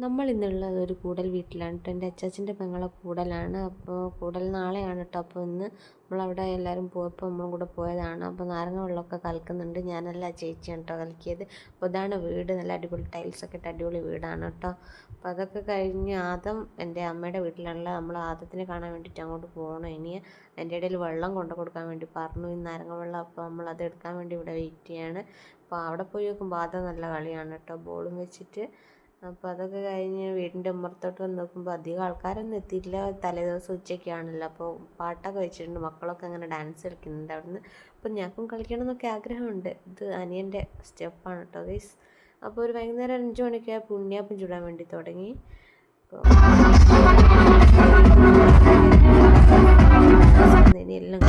നമ്മൾ ഇന്നുള്ളത് ഒരു കൂടൽ വീട്ടിലാണ് കേട്ടോ. എൻ്റെ അച്ചാച്ചൻ്റെ പെങ്ങളെ കൂടലാണ്. അപ്പോൾ കൂടൽ നാളെയാണ് കേട്ടോ. അപ്പോൾ ഇന്ന് നമ്മളവിടെ എല്ലാവരും പോയപ്പോൾ നമ്മളും കൂടെ പോയതാണ്. അപ്പോൾ നാരങ്ങ വെള്ളമൊക്കെ കലക്കുന്നുണ്ട്. ഞാനല്ല ചേച്ചിയാണ് കേട്ടോ കലക്കിയത്. അപ്പോൾ ഇതാണ് വീട്, നല്ല അടിപൊളി ടൈൽസൊക്കെ ഇട്ട് അടിപൊളി വീടാണ് കേട്ടോ. അപ്പോൾ അതൊക്കെ കഴിഞ്ഞ് ആദം എൻ്റെ അമ്മയുടെ വീട്ടിലാണല്ലോ. നമ്മൾ ആദത്തിനെ കാണാൻ വേണ്ടിയിട്ട് അങ്ങോട്ട് പോകണം. ഇനി എൻ്റെ ഇടയിൽ വെള്ളം കൊണ്ടു കൊടുക്കാൻ വേണ്ടി പറഞ്ഞു, ഈ നാരങ്ങ വെള്ളം. അപ്പോൾ നമ്മളത് എടുക്കാൻ വേണ്ടി ഇവിടെ വെയിറ്റ് ചെയ്യാണ്. അപ്പോൾ അവിടെ പോയി നോക്കുമ്പോൾ ആദം നല്ല കളിയാണ് കേട്ടോ, ബോളും വെച്ചിട്ട്. അപ്പോൾ അതൊക്കെ കഴിഞ്ഞ് വീടിൻ്റെ ഉമ്മറത്തോട്ട് വന്ന് നോക്കുമ്പോൾ അധികം ആൾക്കാരൊന്നും എത്തിയിട്ടില്ല. തലേദിവസം ഉച്ചയ്ക്കാണല്ലോ. അപ്പോൾ പാട്ടൊക്കെ വെച്ചിട്ടുണ്ട്, മക്കളൊക്കെ അങ്ങനെ ഡാൻസ് കളിക്കുന്നുണ്ട് അവിടുന്ന്. അപ്പോൾ ഞങ്ങൾക്കും കളിക്കണം എന്നൊക്കെ ആഗ്രഹമുണ്ട്. ഇത് അനിയൻ്റെ സ്റ്റെപ്പാണ് കേട്ടോ ഗൈസ്. അപ്പോൾ ഒരു വൈകുന്നേരം 5 മണിക്ക് ഉണ്ണിയപ്പം ചുടാൻ വേണ്ടി തുടങ്ങി. ഇനി എല്ലാം